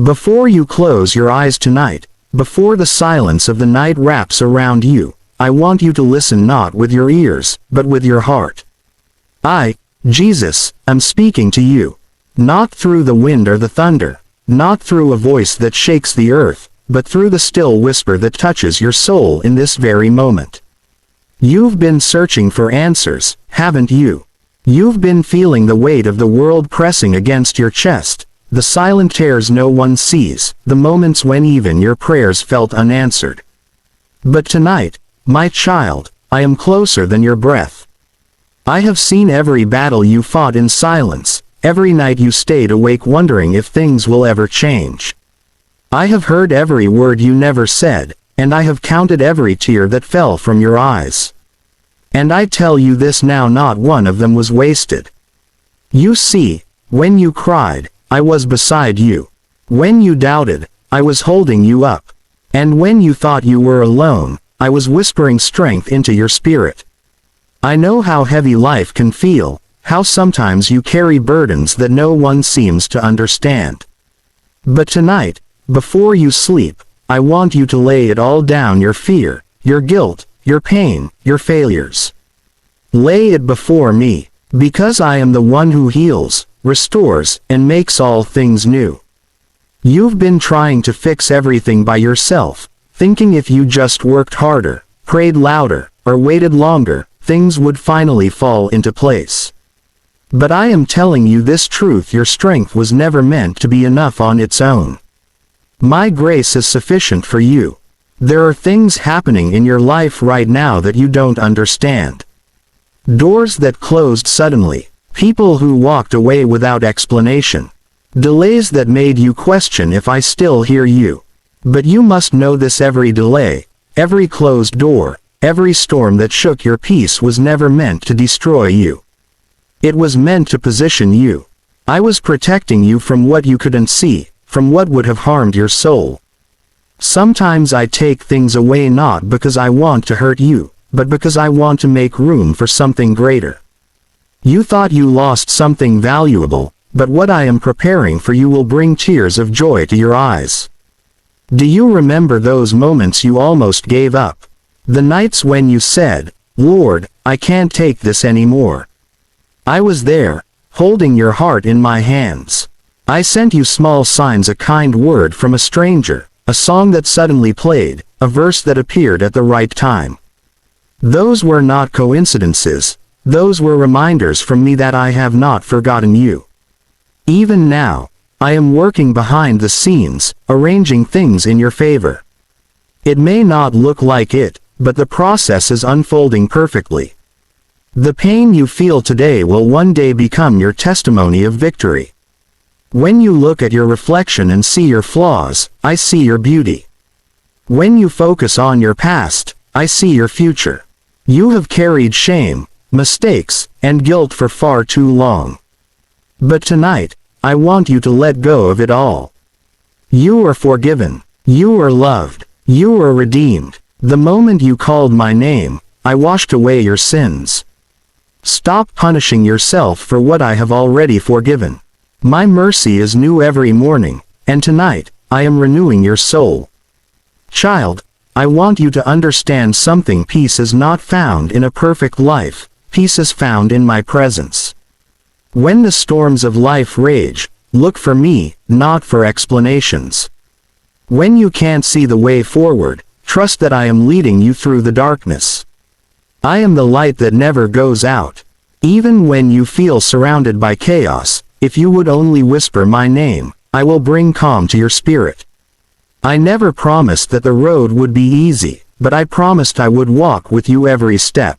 Before you close your eyes tonight, before the silence of the night wraps around you, I want you to listen not with your ears, but with your heart. I, Jesus, am speaking to you. Not through the wind or the thunder, not through a voice that shakes the earth, but through the still whisper that touches your soul in this very moment. You've been searching for answers, haven't you? You've been feeling the weight of the world pressing against your chest, the silent tears no one sees, the moments when even your prayers felt unanswered. But tonight, my child, I am closer than your breath. I have seen every battle you fought in silence, every night you stayed awake wondering if things will ever change. I have heard every word you never said, and I have counted every tear that fell from your eyes. And I tell you this now, not one of them was wasted. You see, when you cried, I was beside you. When you doubted, I was holding you up. And when you thought you were alone, I was whispering strength into your spirit. I know how heavy life can feel, how sometimes you carry burdens that no one seems to understand. But tonight, before you sleep, I want you to lay it all down, your fear, your guilt, your pain, your failures. Lay it before me, because I am the one who heals, restores, and makes all things new. You've been trying to fix everything by yourself, thinking if you just worked harder, prayed louder, or waited longer, things would finally fall into place. But I am telling you this truth: your strength was never meant to be enough on its own. My grace is sufficient for you. There are things happening in your life right now that you don't understand. Doors that closed suddenly, people who walked away without explanation, delays that made you question if I still hear you. But you must know this: every delay, every closed door, every storm that shook your peace was never meant to destroy you. It was meant to position you. I was protecting you from what you couldn't see, from what would have harmed your soul. Sometimes I take things away not because I want to hurt you, but because I want to make room for something greater. You thought you lost something valuable, but what I am preparing for you will bring tears of joy to your eyes. Do you remember those moments you almost gave up? The nights when you said, "Lord, I can't take this anymore." I was there, holding your heart in my hands. I sent you small signs, a kind word from a stranger, a song that suddenly played, a verse that appeared at the right time. Those were not coincidences, those were reminders from me that I have not forgotten you. Even now, I am working behind the scenes, arranging things in your favor. It may not look like it, but the process is unfolding perfectly. The pain you feel today will one day become your testimony of victory. When you look at your reflection and see your flaws, I see your beauty. When you focus on your past, I see your future. You have carried shame, mistakes, and guilt for far too long. But tonight, I want you to let go of it all. You are forgiven. You are loved. You are redeemed. The moment you called my name, I washed away your sins. Stop punishing yourself for what I have already forgiven. My mercy is new every morning, and tonight, I am renewing your soul. Child, I want you to understand something: peace is not found in a perfect life, peace is found in my presence. When the storms of life rage, look for me, not for explanations. When you can't see the way forward, trust that I am leading you through the darkness. I am the light that never goes out. Even when you feel surrounded by chaos, if you would only whisper my name, I will bring calm to your spirit. I never promised that the road would be easy, but I promised I would walk with you every step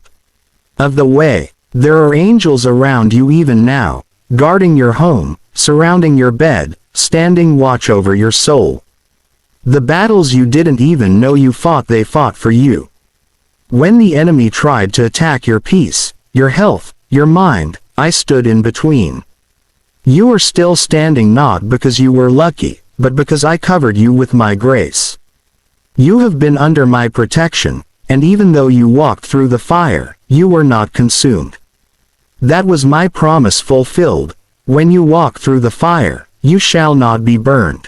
of the way. There are angels around you even now, guarding your home, surrounding your bed, standing watch over your soul. The battles you didn't even know you fought, they fought for you. When the enemy tried to attack your peace, your health, your mind, I stood in between. You are still standing not because you were lucky, but because I covered you with my grace. You have been under my protection, and even though you walked through the fire, you were not consumed. That was my promise fulfilled. When you walk through the fire, you shall not be burned.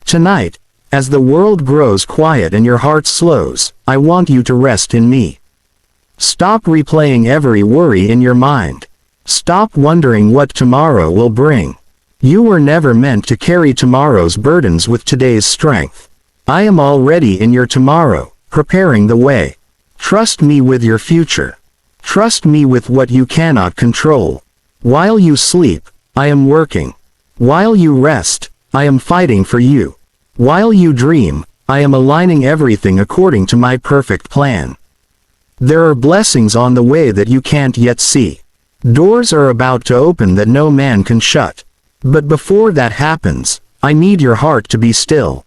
Tonight, as the world grows quiet and your heart slows, I want you to rest in me. Stop replaying every worry in your mind. Stop wondering what tomorrow will bring. You were never meant to carry tomorrow's burdens with today's strength. I am already in your tomorrow, preparing the way. Trust me with your future. Trust me with what you cannot control. While you sleep, I am working. While you rest, I am fighting for you. While you dream, I am aligning everything according to my perfect plan. There are blessings on the way that you can't yet see. Doors are about to open that no man can shut. But before that happens, I need your heart to be still.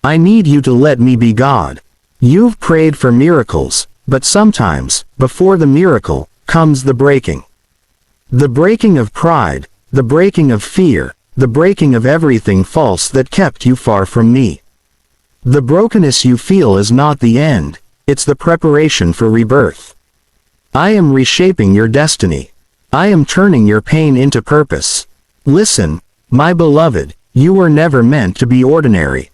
I need you to let me be God. You've prayed for miracles, but sometimes, before the miracle, comes the breaking. The breaking of pride, the breaking of fear, the breaking of everything false that kept you far from me. The brokenness you feel is not the end, it's the preparation for rebirth. I am reshaping your destiny. I am turning your pain into purpose. Listen, my beloved, you were never meant to be ordinary.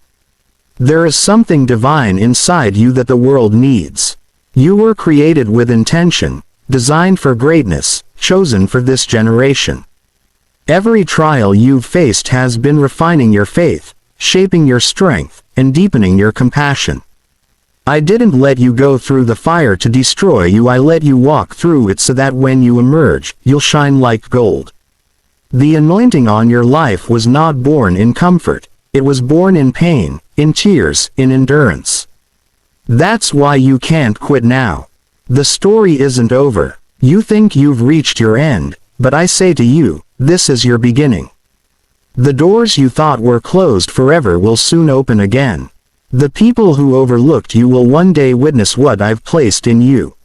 There is something divine inside you that the world needs. You were created with intention, designed for greatness, chosen for this generation. Every trial you've faced has been refining your faith, shaping your strength, and deepening your compassion. I didn't let you go through the fire to destroy you. I let you walk through it so that when you emerge, you'll shine like gold. The anointing on your life was not born in comfort, it was born in pain, in tears, in endurance. That's why you can't quit now. The story isn't over. You think you've reached your end, but I say to you, this is your beginning. The doors you thought were closed forever will soon open again. The people who overlooked you will one day witness what I've placed in you.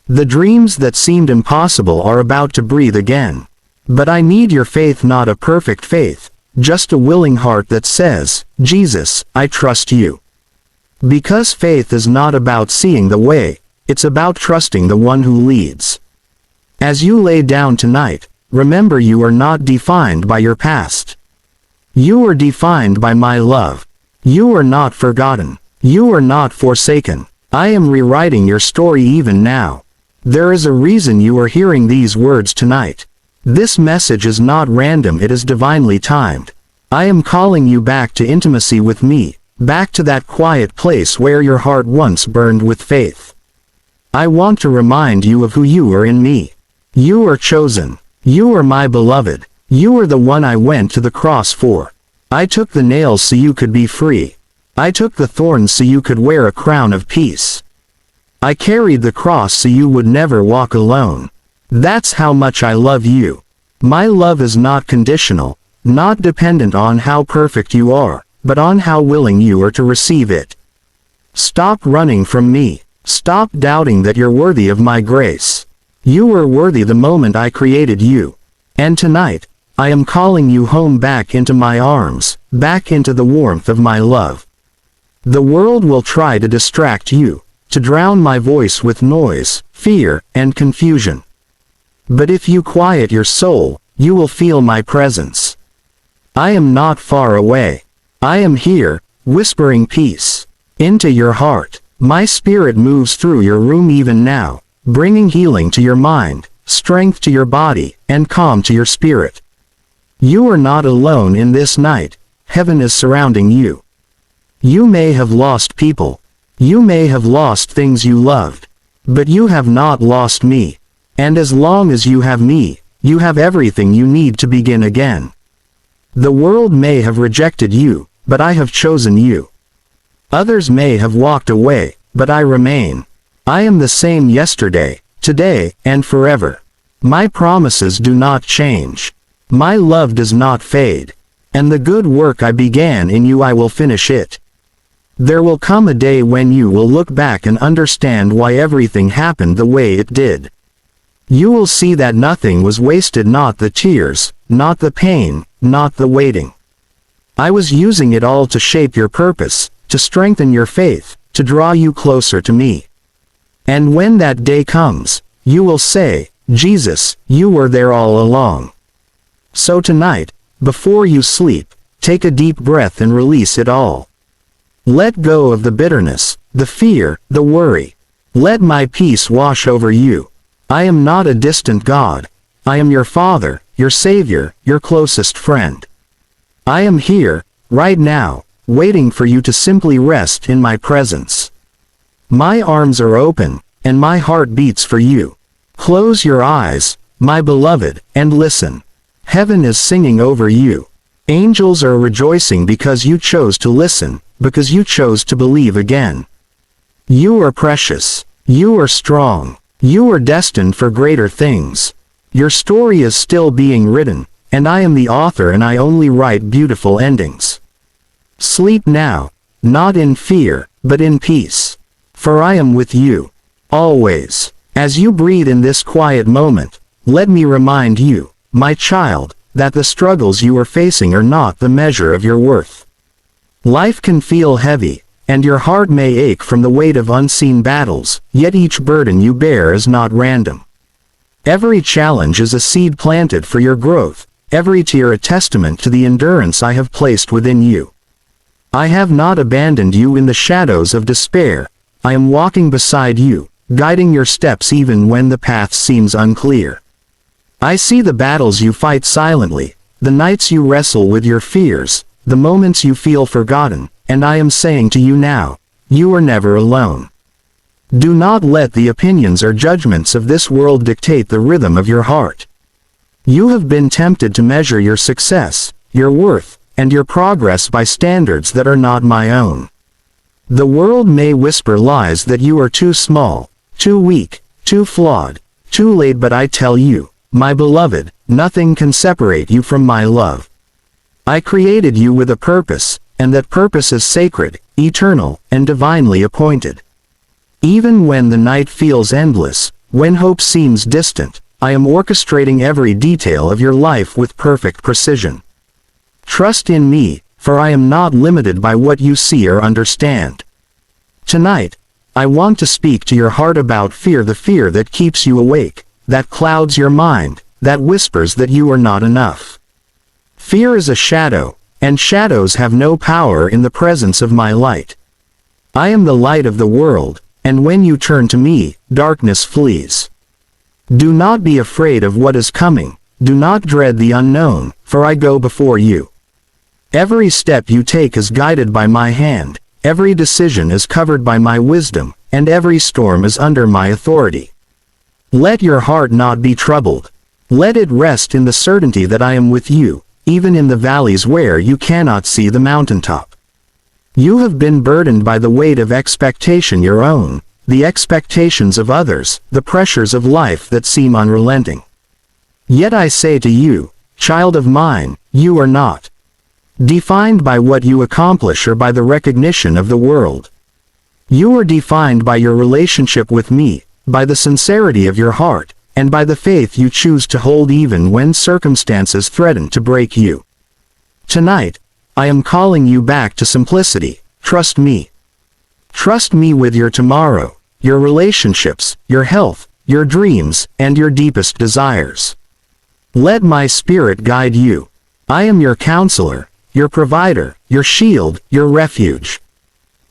The dreams that seemed impossible are about to breathe again. But I need your faith, not a perfect faith, just a willing heart that says, Jesus, I trust you. Because faith is not about seeing the way, it's about trusting the one who leads. As you lay down tonight, remember you are not defined by your past. You are defined by my love. You are not forgotten. You are not forsaken. I am rewriting your story even now. There is a reason you are hearing these words tonight. This message is not random, it is divinely timed. I am calling you back to intimacy with me, back to that quiet place where your heart once burned with faith. I want to remind you of who you are in me. You are chosen. You are my beloved. You are the one I went to the cross for. I took the nails so you could be free. I took the thorns so you could wear a crown of peace. I carried the cross so you would never walk alone. That's how much I love you. My love is not conditional, not dependent on how perfect you are, but on how willing you are to receive it. Stop running from me. Stop doubting that you're worthy of my grace. You were worthy the moment I created you. And tonight, I am calling you home, back into my arms, back into the warmth of my love. The world will try to distract you, to drown my voice with noise, fear, and confusion. But if you quiet your soul, you will feel my presence. I am not far away. I am here, whispering peace into your heart. My spirit moves through your room even now, bringing healing to your mind, strength to your body, and calm to your spirit. You are not alone in this night. Heaven is surrounding you. You may have lost people. You may have lost things you loved. But you have not lost me. And as long as you have me, you have everything you need to begin again. The world may have rejected you, but I have chosen you. Others may have walked away, but I remain. I am the same yesterday, today, and forever. My promises do not change. My love does not fade. And the good work I began in you, I will finish it. There will come a day when you will look back and understand why everything happened the way it did. You will see that nothing was wasted, not the tears, not the pain, not the waiting. I was using it all to shape your purpose, to strengthen your faith, to draw you closer to me. And when that day comes, you will say, Jesus, you were there all along. So tonight, before you sleep, take a deep breath and release it all. Let go of the bitterness, the fear, the worry. Let my peace wash over you. I am not a distant God. I am your Father, your Savior, your closest friend. I am here, right now, waiting for you to simply rest in my presence. My arms are open, and my heart beats for you. Close your eyes, my beloved, and listen. Heaven is singing over you. Angels are rejoicing because you chose to listen, because you chose to believe again. You are precious. You are strong. You are destined for greater things. Your story is still being written, and I am the author and I only write beautiful endings. Sleep now, not in fear, but in peace. For I am with you. Always. As you breathe in this quiet moment, let me remind you, my child, that the struggles you are facing are not the measure of your worth. Life can feel heavy, and your heart may ache from the weight of unseen battles, yet each burden you bear is not random. Every challenge is a seed planted for your growth, every tear a testament to the endurance I have placed within you. I have not abandoned you in the shadows of despair. I am walking beside you, guiding your steps even when the path seems unclear. I see the battles you fight silently, the nights you wrestle with your fears, the moments you feel forgotten, and I am saying to you now, you are never alone. Do not let the opinions or judgments of this world dictate the rhythm of your heart. You have been tempted to measure your success, your worth, and your progress by standards that are not my own. The world may whisper lies that you are too small, too weak, too flawed, too late, but I tell you, my beloved, nothing can separate you from my love. I created you with a purpose, and that purpose is sacred, eternal, and divinely appointed. Even when the night feels endless, when hope seems distant, I am orchestrating every detail of your life with perfect precision. Trust in me, for I am not limited by what you see or understand. Tonight, I want to speak to your heart about fear, the fear that keeps you awake, that clouds your mind, that whispers that you are not enough. Fear is a shadow, and shadows have no power in the presence of my light. I am the light of the world, and when you turn to me, darkness flees. Do not be afraid of what is coming, do not dread the unknown, for I go before you. Every step you take is guided by my hand, every decision is covered by my wisdom, and every storm is under my authority. Let your heart not be troubled. Let it rest in the certainty that I am with you, even in the valleys where you cannot see the mountaintop. You have been burdened by the weight of expectation, your own, the expectations of others, the pressures of life that seem unrelenting. Yet I say to you, child of mine, you are not defined by what you accomplish or by the recognition of the world. You are defined by your relationship with me, by the sincerity of your heart, and by the faith you choose to hold even when circumstances threaten to break you. Tonight, I am calling you back to simplicity. Trust me. Trust me with your tomorrow, your relationships, your health, your dreams, and your deepest desires. Let my spirit guide you. I am your counselor, your provider, your shield, your refuge.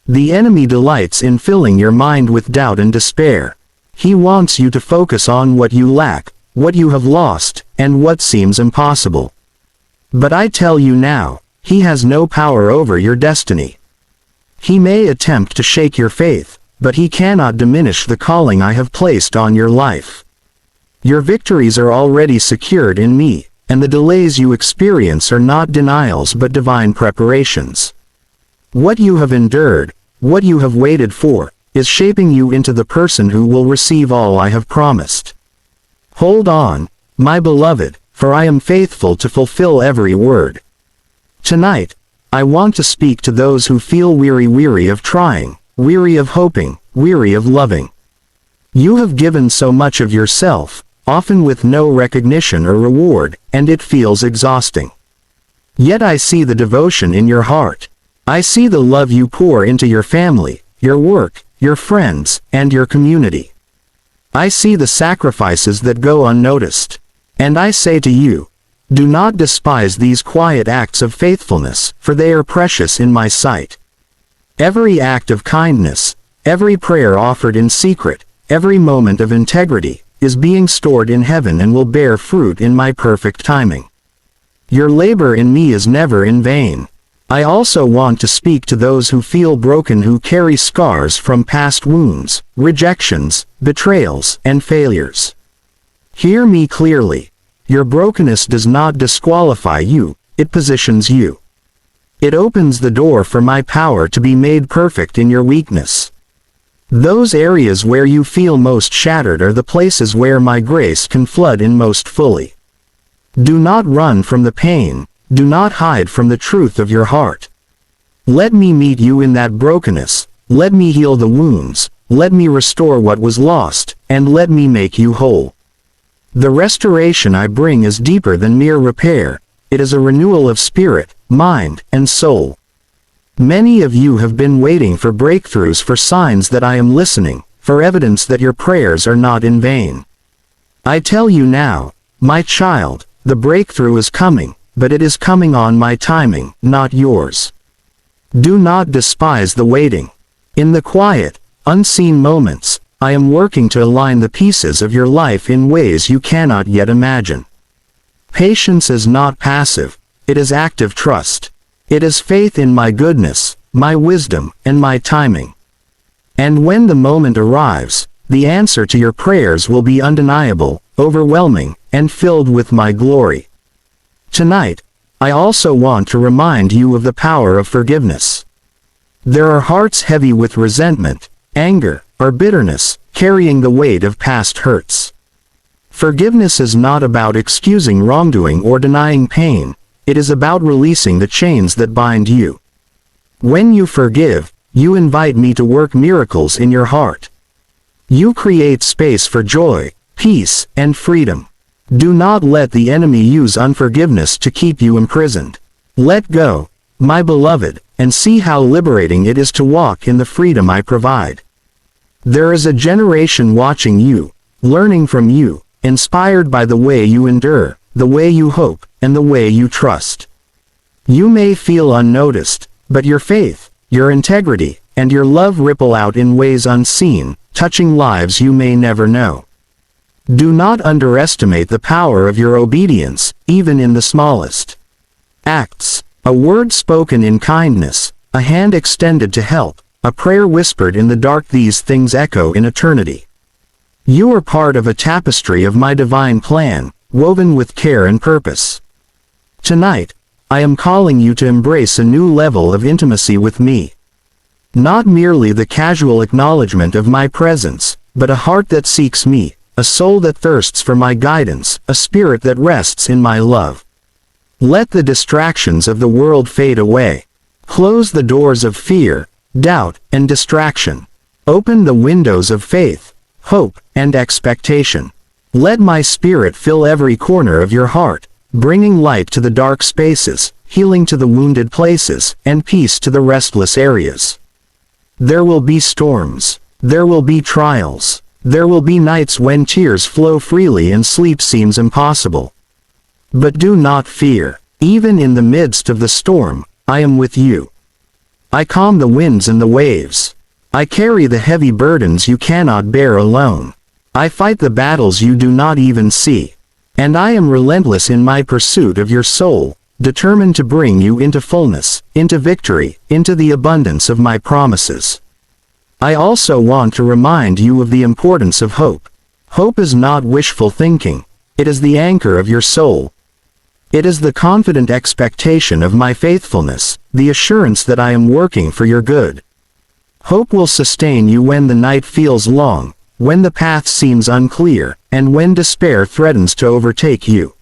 The enemy delights in filling your mind with doubt and despair. He wants you to focus on what you lack, what you have lost, and what seems impossible. But I tell you now, he has no power over your destiny. He may attempt to shake your faith, but he cannot diminish the calling I have placed on your life. Your victories are already secured in me, and the delays you experience are not denials but divine preparations. What you have endured, what you have waited for, is shaping you into the person who will receive all I have promised. Hold on, my beloved, for I am faithful to fulfill every word. Tonight, I want to speak to those who feel weary of trying, weary of hoping, weary of loving. You have given so much of yourself, often with no recognition or reward, and it feels exhausting. Yet I see the devotion in your heart. I see the love you pour into your family, your work, your friends, and your community. I see the sacrifices that go unnoticed. And I say to you, Do not despise these quiet acts of faithfulness, for they are precious in my sight. Every act of kindness, every prayer offered in secret, every moment of integrity, is being stored in heaven and will bear fruit in my perfect timing. Your labor in me is never in vain. I also want to speak to those who feel broken, who carry scars from past wounds, rejections, betrayals, and failures. Hear me clearly. Your brokenness does not disqualify you, it positions you. It opens the door for my power to be made perfect in your weakness. Those areas where you feel most shattered are the places where my grace can flood in most fully. Do not run from the pain, do not hide from the truth of your heart. Let me meet you in that brokenness, let me heal the wounds, let me restore what was lost, and let me make you whole. The restoration I bring is deeper than mere repair, it is a renewal of spirit, mind, and soul. Many of you have been waiting for breakthroughs, for signs that I am listening, for evidence that your prayers are not in vain. I tell you now, my child, the breakthrough is coming, but it is coming on my timing, not yours. Do not despise the waiting. In the quiet, unseen moments, I am working to align the pieces of your life in ways you cannot yet imagine. Patience is not passive, it is active trust. It is faith in my goodness, my wisdom, and my timing. And when the moment arrives, the answer to your prayers will be undeniable, overwhelming, and filled with my glory. Tonight, I also want to remind you of the power of forgiveness. There are hearts heavy with resentment, anger, or bitterness, carrying the weight of past hurts. Forgiveness is not about excusing wrongdoing or denying pain, it is about releasing the chains that bind you. When you forgive, you invite me to work miracles in your heart. You create space for joy, peace, and freedom. Do not let the enemy use unforgiveness to keep you imprisoned. Let go, my beloved, and see how liberating it is to walk in the freedom I provide. There is a generation watching you, learning from you, inspired by the way you endure, the way you hope, and the way you trust. You may feel unnoticed, but your faith, your integrity, and your love ripple out in ways unseen, touching lives you may never know. Do not underestimate the power of your obedience, even in the smallest acts. A word spoken in kindness, a hand extended to help, a prayer whispered in the dark, these things echo in eternity. You are part of a tapestry of my divine plan, woven with care and purpose. Tonight, I am calling you to embrace a new level of intimacy with me. Not merely the casual acknowledgement of my presence, but a heart that seeks me, a soul that thirsts for my guidance, a spirit that rests in my love. Let the distractions of the world fade away. Close the doors of fear, doubt, and distraction. Open the windows of faith, hope, and expectation. Let my spirit fill every corner of your heart, bringing light to the dark spaces, healing to the wounded places, and peace to the restless areas. There will be storms. There will be trials. There will be nights when tears flow freely and sleep seems impossible. But do not fear. Even in the midst of the storm, I am with you. I calm the winds and the waves. I carry the heavy burdens you cannot bear alone. I fight the battles you do not even see. And I am relentless in my pursuit of your soul, determined to bring you into fullness, into victory, into the abundance of my promises. I also want to remind you of the importance of hope. Hope is not wishful thinking. It is the anchor of your soul. It is the confident expectation of my faithfulness, the assurance that I am working for your good. Hope will sustain you when the night feels long, when the path seems unclear, and when despair threatens to overtake you.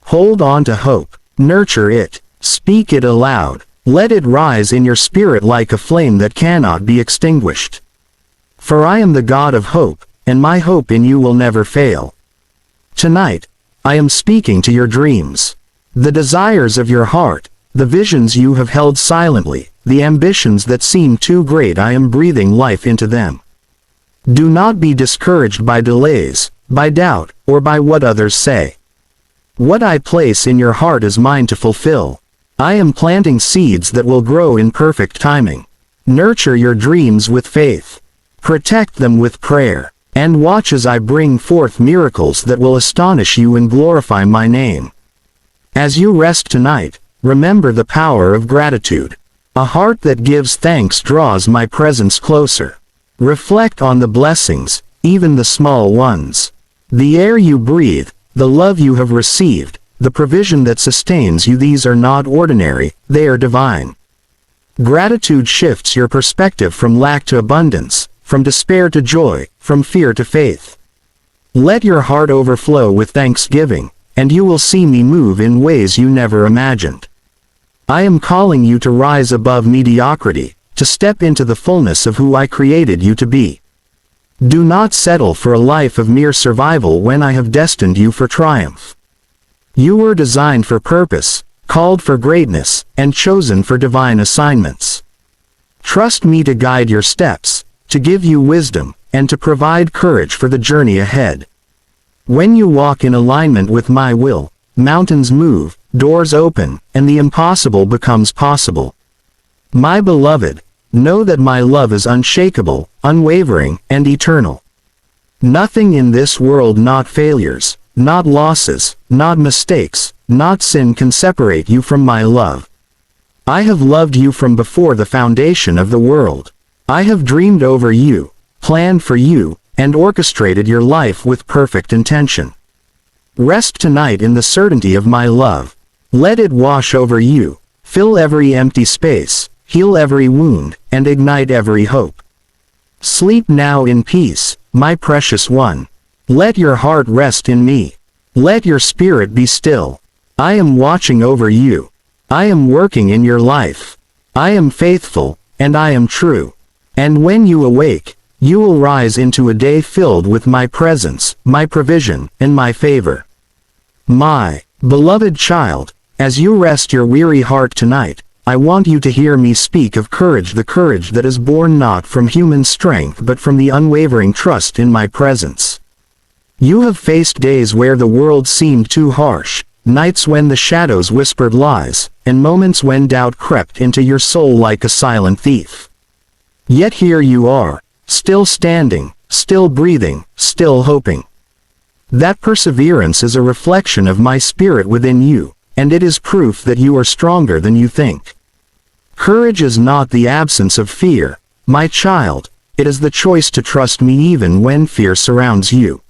Hold on to hope, nurture it, speak it aloud, let it rise in your spirit like a flame that cannot be extinguished. For I am the God of hope, and my hope in you will never fail. Tonight, I am speaking to your dreams. The desires of your heart, the visions you have held silently, the ambitions that seem too great, I am breathing life into them. Do not be discouraged by delays, by doubt, or by what others say. What I place in your heart is mine to fulfill. I am planting seeds that will grow in perfect timing. Nurture your dreams with faith. Protect them with prayer. And watch as I bring forth miracles that will astonish you and glorify my name. As you rest tonight, remember the power of gratitude. A heart that gives thanks draws my presence closer. Reflect on the blessings, even the small ones. The air you breathe, the love you have received, the provision that sustains you. These are not ordinary, they are divine. Gratitude shifts your perspective from lack to abundance, from despair to joy, from fear to faith. Let your heart overflow with thanksgiving, and you will see me move in ways you never imagined. I am calling you to rise above mediocrity, to step into the fullness of who I created you to be. Do not settle for a life of mere survival when I have destined you for triumph. You were designed for purpose, called for greatness, and chosen for divine assignments. Trust me to guide your steps, to give you wisdom, and to provide courage for the journey ahead. When you walk in alignment with my will, mountains move, doors open, and the impossible becomes possible. My beloved, know that my love is unshakable, unwavering, and eternal. Nothing in this world, not failures, not losses, not mistakes, not sin, can separate you from my love. I have loved you from before the foundation of the world. I have dreamed over you, planned for you, and orchestrated your life with perfect intention. Rest tonight in the certainty of my love. Let it wash over you, fill every empty space, heal every wound, and ignite every hope. Sleep now in peace, my precious one. Let your heart rest in me. Let your spirit be still. I am watching over you. I am working in your life. I am faithful, and I am true. And when you awake, you will rise into a day filled with my presence, my provision, and my favor. My beloved child, as you rest your weary heart tonight, I want you to hear me speak of courage, the courage that is born not from human strength but from the unwavering trust in my presence. You have faced days where the world seemed too harsh, nights when the shadows whispered lies, and moments when doubt crept into your soul like a silent thief. Yet here you are, still standing, still breathing, still hoping. That perseverance is a reflection of my spirit within you, and it is proof that you are stronger than you think. Courage is not the absence of fear, my child, it is the choice to trust me even when fear surrounds you.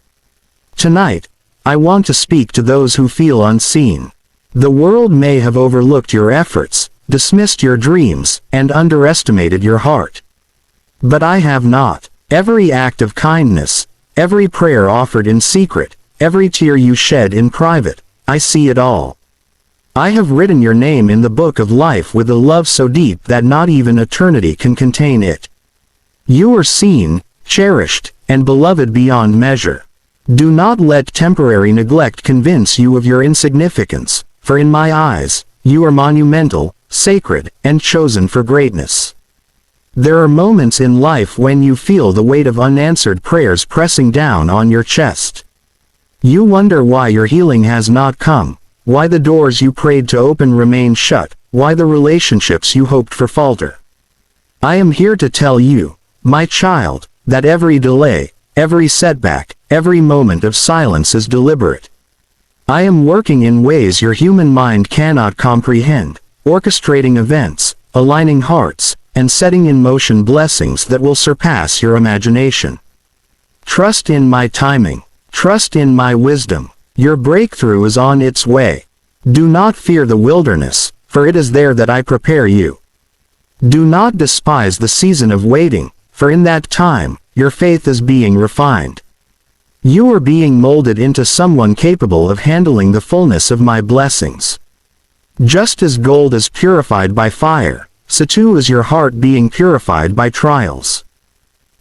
Tonight, I want to speak to those who feel unseen. The world may have overlooked your efforts, dismissed your dreams, and underestimated your heart. But I have not. Every act of kindness, every prayer offered in secret, every tear you shed in private, I see it all. I have written your name in the book of life with a love so deep that not even eternity can contain it. You are seen, cherished, and beloved beyond measure. Do not let temporary neglect convince you of your insignificance, for in my eyes, you are monumental, sacred, and chosen for greatness. There are moments in life when you feel the weight of unanswered prayers pressing down on your chest. You wonder why your healing has not come, why the doors you prayed to open remain shut, why the relationships you hoped for falter. I am here to tell you, my child, that every delay, every setback, every moment of silence is deliberate. I am working in ways your human mind cannot comprehend, orchestrating events, aligning hearts, and setting in motion blessings that will surpass your imagination. Trust in my timing. Trust in my wisdom. Your breakthrough is on its way. Do not fear the wilderness, for it is there that I prepare you. Do not despise the season of waiting, for in that time, your faith is being refined. You are being molded into someone capable of handling the fullness of my blessings. Just as gold is purified by fire, so too is your heart being purified by trials.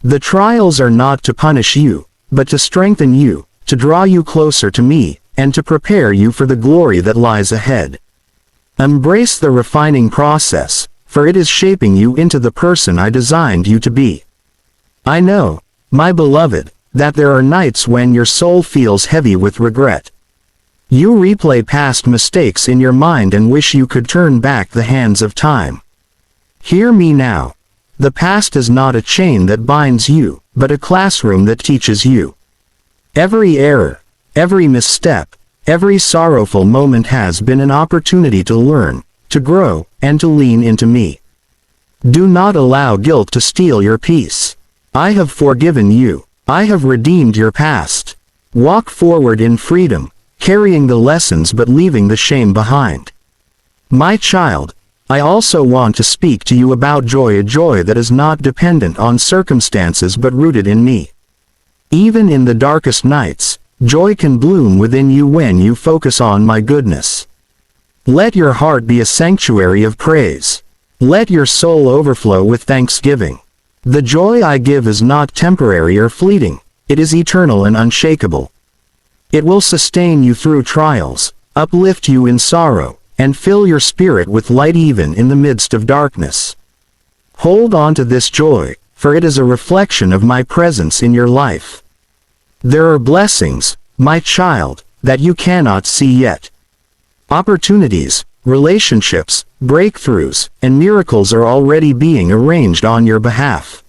The trials are not to punish you, but to strengthen you, to draw you closer to me, and to prepare you for the glory that lies ahead. Embrace the refining process, for it is shaping you into the person I designed you to be. I know, my beloved, that there are nights when your soul feels heavy with regret. You replay past mistakes in your mind and wish you could turn back the hands of time. Hear me now. The past is not a chain that binds you, but a classroom that teaches you. Every error, every misstep, every sorrowful moment has been an opportunity to learn, to grow, and to lean into me. Do not allow guilt to steal your peace. I have forgiven you. I have redeemed your past. Walk forward in freedom, carrying the lessons but leaving the shame behind. My child, I also want to speak to you about joy, a joy that is not dependent on circumstances but rooted in me. Even in the darkest nights, joy can bloom within you when you focus on my goodness. Let your heart be a sanctuary of praise. Let your soul overflow with thanksgiving. The joy I give is not temporary or fleeting, it is eternal and unshakable. It will sustain you through trials, uplift you in sorrow, and fill your spirit with light even in the midst of darkness. Hold on to this joy, for it is a reflection of my presence in your life. There are blessings, my child, that you cannot see yet. Opportunities, relationships, breakthroughs, and miracles are already being arranged on your behalf.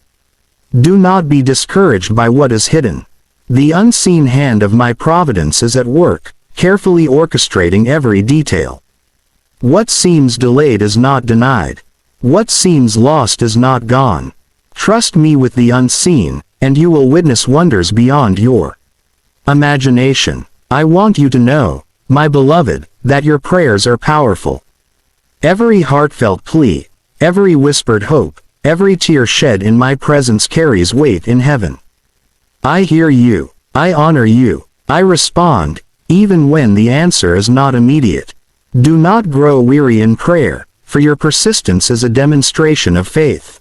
Do not be discouraged by what is hidden. The unseen hand of my providence is at work, carefully orchestrating every detail. What seems delayed is not denied. What seems lost is not gone. Trust me with the unseen, and you will witness wonders beyond your imagination. I want you to know, my beloved, that your prayers are powerful. Every heartfelt plea, every whispered hope, every tear shed in my presence carries weight in heaven. I hear you, I honor you, I respond, even when the answer is not immediate. Do not grow weary in prayer, for your persistence is a demonstration of faith.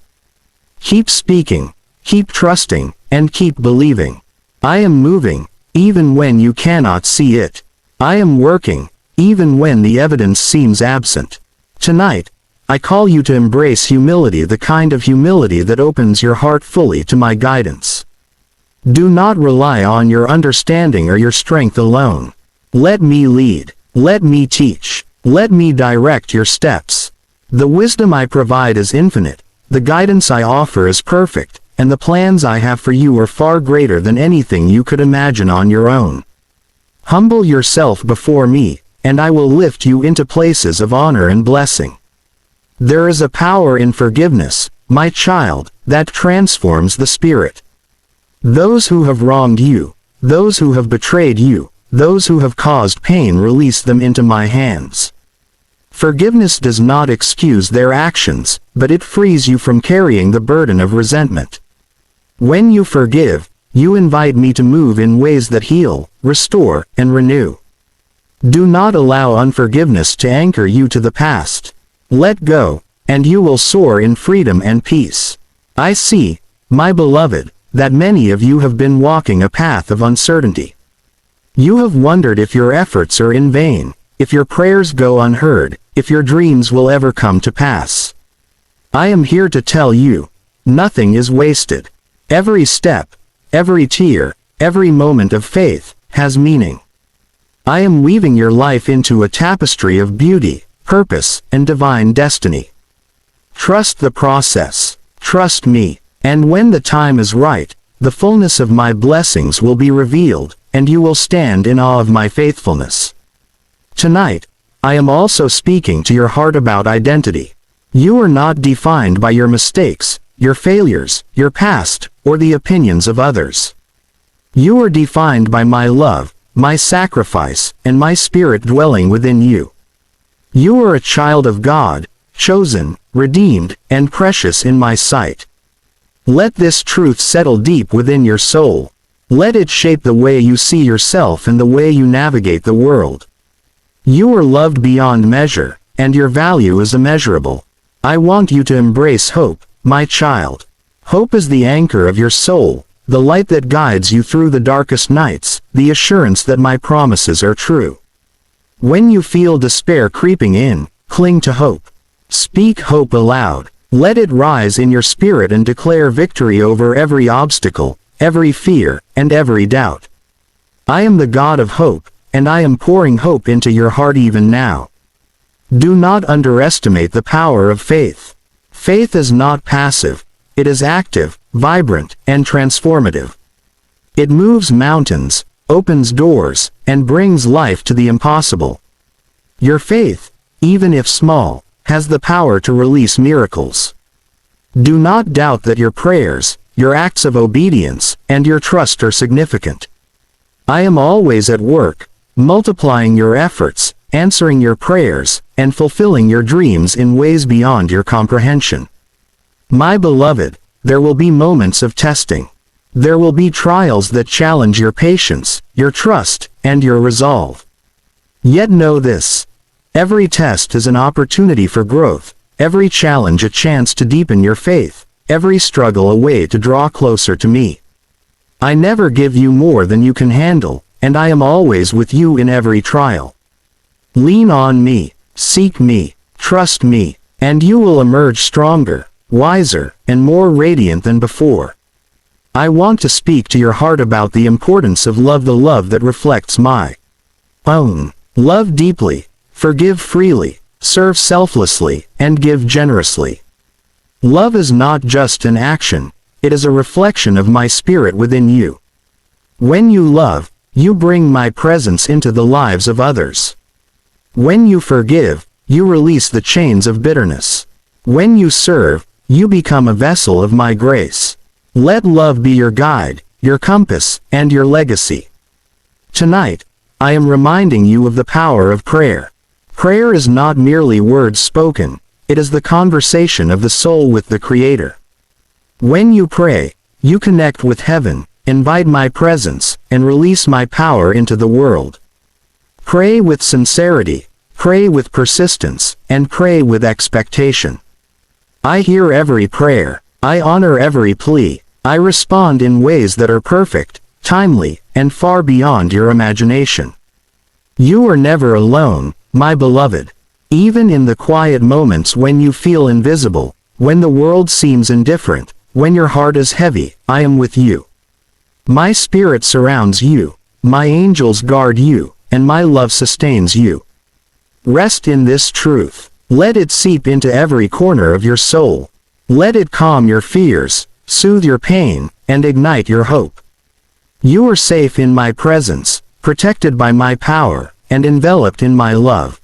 Keep speaking, keep trusting, and keep believing. I am moving, even when you cannot see it. I am working, even when the evidence seems absent. Tonight, I call you to embrace humility, the kind of humility that opens your heart fully to my guidance. Do not rely on your understanding or your strength alone. Let me lead. Let me teach. Let me direct your steps. The wisdom I provide is infinite, the guidance I offer is perfect, and the plans I have for you are far greater than anything you could imagine on your own. Humble yourself before me, and I will lift you into places of honor and blessing. There is a power in forgiveness, my child, that transforms the spirit. Those who have wronged you, those who have betrayed you, those who have caused pain, release them into my hands. Forgiveness does not excuse their actions, but it frees you from carrying the burden of resentment. When you forgive, you invite me to move in ways that heal, restore, and renew. Do not allow unforgiveness to anchor you to the past. Let go, and you will soar in freedom and peace. I see, my beloved, that many of you have been walking a path of uncertainty. You have wondered if your efforts are in vain, if your prayers go unheard, if your dreams will ever come to pass. I am here to tell you, nothing is wasted. Every step, every tear, every moment of faith, has meaning. I am weaving your life into a tapestry of beauty, purpose, and divine destiny. Trust the process. Trust me. And when the time is right, the fullness of my blessings will be revealed, and you will stand in awe of my faithfulness. Tonight, I am also speaking to your heart about identity. You are not defined by your mistakes, your failures, your past, or the opinions of others. You are defined by my love, my sacrifice, and my spirit dwelling within you. You are a child of God, chosen, redeemed, and precious in my sight. Let this truth settle deep within your soul. Let it shape the way you see yourself and the way you navigate the world. You are loved beyond measure, and your value is immeasurable. I want you to embrace hope, my child. Hope is the anchor of your soul, the light that guides you through the darkest nights, the assurance that my promises are true. When you feel despair creeping in, cling to hope. Speak hope aloud. Let it rise in your spirit and declare victory over every obstacle, every fear, and every doubt. I am the God of hope, and I am pouring hope into your heart even now. Do not underestimate the power of faith. Faith is not passive, it is active, vibrant, and transformative. It moves mountains, opens doors, and brings life to the impossible. Your faith, even if small, has the power to release miracles. Do not doubt that your prayers, your acts of obedience, and your trust are significant. I am always at work, multiplying your efforts, answering your prayers, and fulfilling your dreams in ways beyond your comprehension. My beloved, there will be moments of testing. There will be trials that challenge your patience, your trust, and your resolve. Yet know this: every test is an opportunity for growth, every challenge a chance to deepen your faith, every struggle a way to draw closer to me. I never give you more than you can handle, and I am always with you in every trial. Lean on me, seek me, trust me, and you will emerge stronger, wiser, and more radiant than before. I want to speak to your heart about the importance of love, the love that reflects my own. Love deeply, forgive freely, serve selflessly, and give generously. Love is not just an action, it is a reflection of my spirit within you. When you love, you bring my presence into the lives of others. When you forgive, you release the chains of bitterness. When you serve, you become a vessel of my grace. Let love be your guide, your compass, and your legacy. Tonight, I am reminding you of the power of prayer. Prayer is not merely words spoken, it is the conversation of the soul with the Creator. When you pray, you connect with heaven, invite my presence, and release my power into the world. Pray with sincerity, pray with persistence, and pray with expectation. I hear every prayer, I honor every plea, I respond in ways that are perfect, timely, and far beyond your imagination. You are never alone, my beloved. Even in the quiet moments when you feel invisible, when the world seems indifferent, when your heart is heavy, I am with you. My spirit surrounds you, my angels guard you, and my love sustains you. Rest in this truth. Let it seep into every corner of your soul. Let it calm your fears, soothe your pain, and ignite your hope. You are safe in my presence, protected by my power, and enveloped in my love.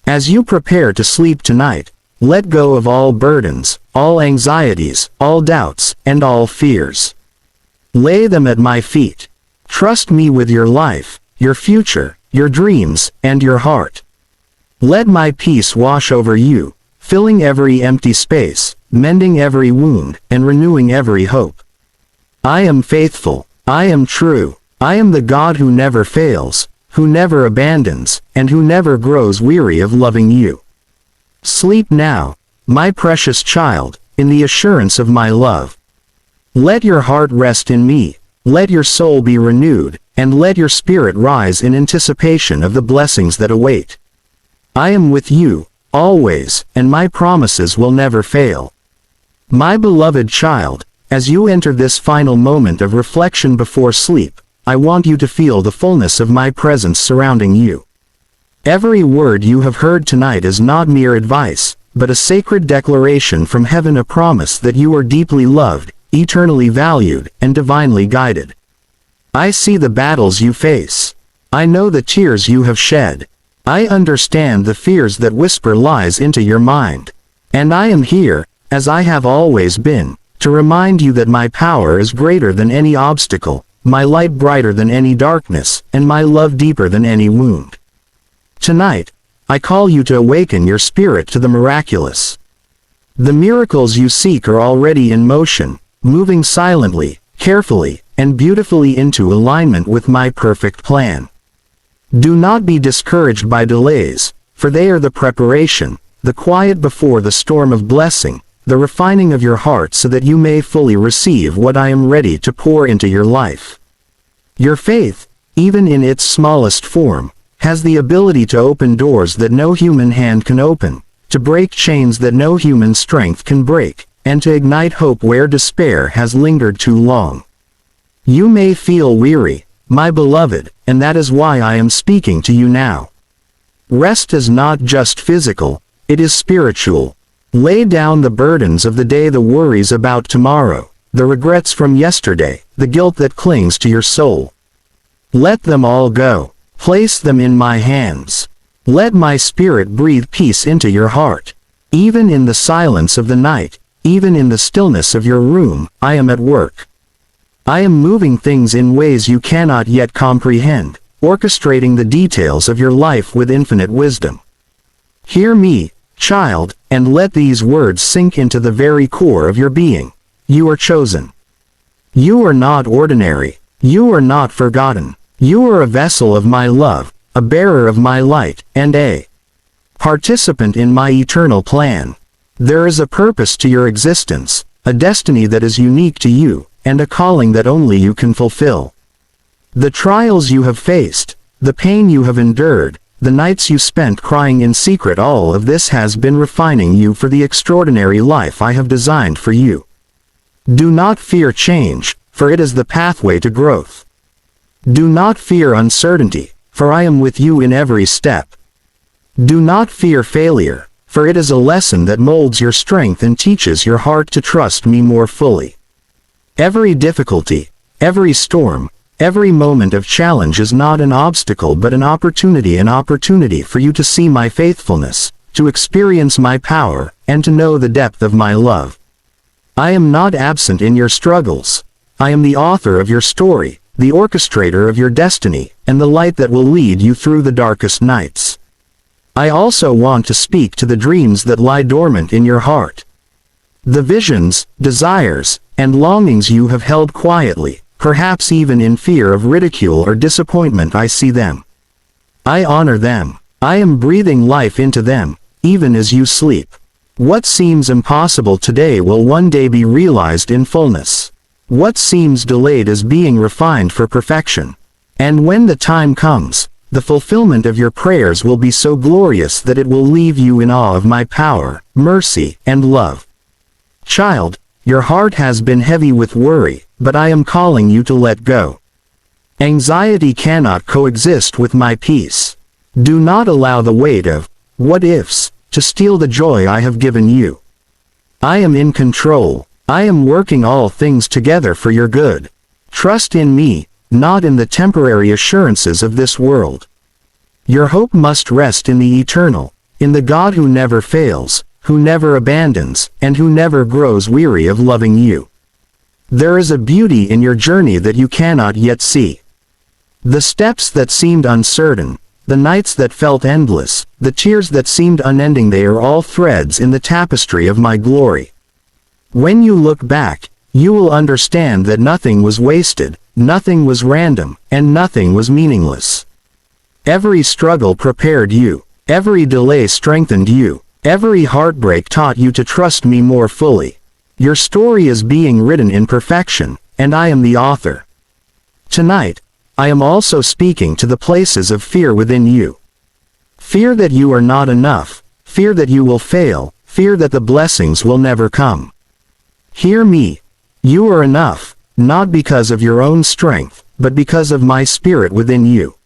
As you prepare to sleep tonight, let go of all burdens, all anxieties, all doubts, and all fears. Lay them at my feet. Trust me with your life, your future, your dreams, and your heart. Let my peace wash over you, filling every empty space, mending every wound, and renewing every hope. I am faithful, I am true, I am the God who never fails, who never abandons, and who never grows weary of loving you. Sleep now, my precious child, in the assurance of my love. Let your heart rest in me, let your soul be renewed, and let your spirit rise in anticipation of the blessings that await. I am with you, always, and my promises will never fail. My beloved child, as you enter this final moment of reflection before sleep, I want you to feel the fullness of my presence surrounding you. Every word you have heard tonight is not mere advice, but a sacred declaration from heaven, a promise that you are deeply loved, eternally valued, and divinely guided. I see the battles you face. I know the tears you have shed. I understand the fears that whisper lies into your mind. And I am here, as I have always been, to remind you that my power is greater than any obstacle, my light brighter than any darkness, and my love deeper than any wound. Tonight, I call you to awaken your spirit to the miraculous. The miracles you seek are already in motion, moving silently, carefully, and beautifully into alignment with my perfect plan. Do not be discouraged by delays, for they are the preparation, the quiet before the storm of blessing, the refining of your heart so that you may fully receive what I am ready to pour into your life. Your faith, even in its smallest form, has the ability to open doors that no human hand can open, to break chains that no human strength can break, and to ignite hope where despair has lingered too long. You may feel weary, my beloved, and that is why I am speaking to you now. Rest is not just physical, it is spiritual. Lay down the burdens of the day, the worries about tomorrow, the regrets from yesterday, the guilt that clings to your soul. Let them all go. Place them in my hands. Let my spirit breathe peace into your heart. Even in the silence of the night, even in the stillness of your room, I am at work. I am moving things in ways you cannot yet comprehend, orchestrating the details of your life with infinite wisdom. Hear me, child, and let these words sink into the very core of your being. You are chosen. You are not ordinary. You are not forgotten. You are a vessel of my love, a bearer of my light, and a participant in my eternal plan. There is a purpose to your existence, a destiny that is unique to you, and a calling that only you can fulfill. The trials you have faced, the pain you have endured, the nights you spent crying in secret, all of this has been refining you for the extraordinary life I have designed for you. Do not fear change, for it is the pathway to growth. Do not fear uncertainty, for I am with you in every step. Do not fear failure, for it is a lesson that molds your strength and teaches your heart to trust me more fully. Every difficulty, every storm, every moment of challenge is not an obstacle but an opportunity for you to see my faithfulness, to experience my power, and to know the depth of my love. I am not absent in your struggles. I am the author of your story, the orchestrator of your destiny, and the light that will lead you through the darkest nights. I also want to speak to the dreams that lie dormant in your heart. The visions, desires, and longings you have held quietly, perhaps even in fear of ridicule or disappointment. I see them. I honor them. I am breathing life into them, even as you sleep. What seems impossible today will one day be realized in fullness. What seems delayed is being refined for perfection. And when the time comes, the fulfillment of your prayers will be so glorious that it will leave you in awe of my power, mercy, and love. Child, your heart has been heavy with worry, but I am calling you to let go. Anxiety cannot coexist with my peace. Do not allow the weight of what ifs to steal the joy I have given you. I am in control. I am working all things together for your good. Trust in me, not in the temporary assurances of this world. Your hope must rest in the eternal, in the God who never fails, who never abandons, and who never grows weary of loving you. There is a beauty in your journey that you cannot yet see. The steps that seemed uncertain, the nights that felt endless, the tears that seemed unending, they are all threads in the tapestry of my glory. When you look back, you will understand that nothing was wasted, nothing was random, and nothing was meaningless. Every struggle prepared you, every delay strengthened you, every heartbreak taught you to trust me more fully. Your story is being written in perfection, and I am the author. Tonight, I am also speaking to the places of fear within you. Fear that you are not enough, fear that you will fail, fear that the blessings will never come. Hear me. You are enough, not because of your own strength, but because of my spirit within you.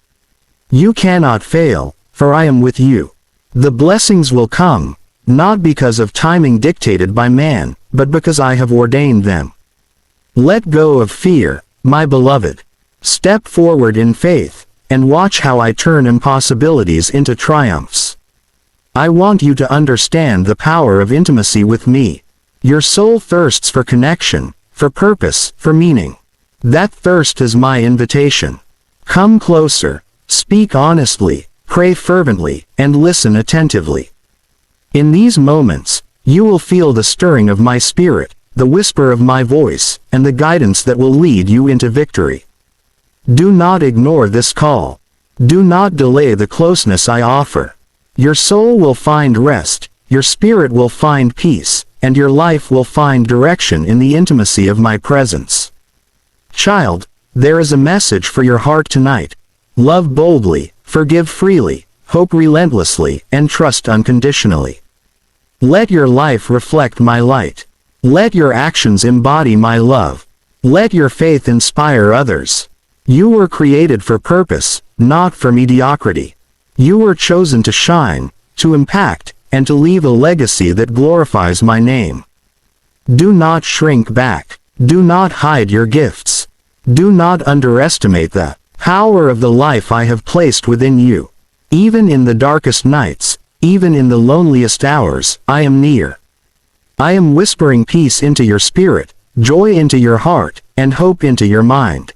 You cannot fail, for I am with you. The blessings will come, not because of timing dictated by man, but because I have ordained them. Let go of fear, my beloved. Step forward in faith, and watch how I turn impossibilities into triumphs. I want you to understand the power of intimacy with me. Your soul thirsts for connection, for purpose, for meaning. That thirst is my invitation. Come closer, speak honestly, pray fervently, and listen attentively. In these moments, you will feel the stirring of my spirit, the whisper of my voice, and the guidance that will lead you into victory. Do not ignore this call. Do not delay the closeness I offer. Your soul will find rest, your spirit will find peace, and your life will find direction in the intimacy of my presence. Child, there is a message for your heart tonight. Love boldly, forgive freely, hope relentlessly, and trust unconditionally. Let your life reflect my light. Let your actions embody my love. Let your faith inspire others. You were created for purpose, not for mediocrity. You were chosen to shine, to impact, and to leave a legacy that glorifies my name. Do not shrink back. Do not hide your gifts. Do not underestimate the power of the life I have placed within you. Even in the darkest nights, even in the loneliest hours, I am near. I am whispering peace into your spirit, joy into your heart, and hope into your mind.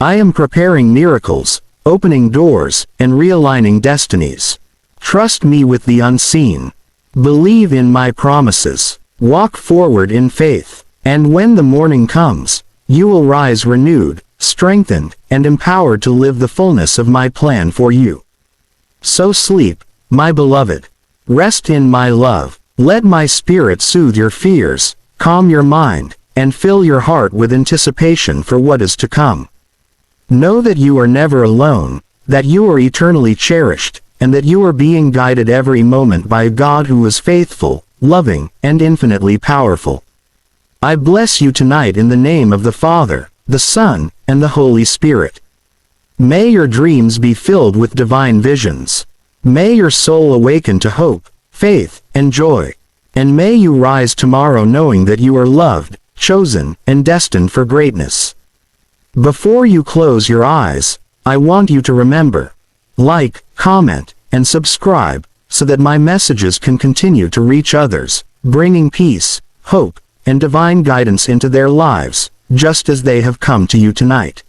I am preparing miracles, opening doors, and realigning destinies. Trust me with the unseen. Believe in my promises. Walk forward in faith. And when the morning comes, you will rise renewed, strengthened, and empowered to live the fullness of my plan for you. So sleep, my beloved. Rest in my love. Let my spirit soothe your fears, calm your mind, and fill your heart with anticipation for what is to come. Know that you are never alone, that you are eternally cherished, and that you are being guided every moment by a God who is faithful, loving, and infinitely powerful. I bless you tonight in the name of the Father, the Son, and the Holy Spirit. May your dreams be filled with divine visions. May your soul awaken to hope, faith, and joy. And may you rise tomorrow knowing that you are loved, chosen, and destined for greatness. Before you close your eyes, I want you to remember: like, comment, and subscribe, so that my messages can continue to reach others, bringing peace, hope, and divine guidance into their lives, just as they have come to you tonight.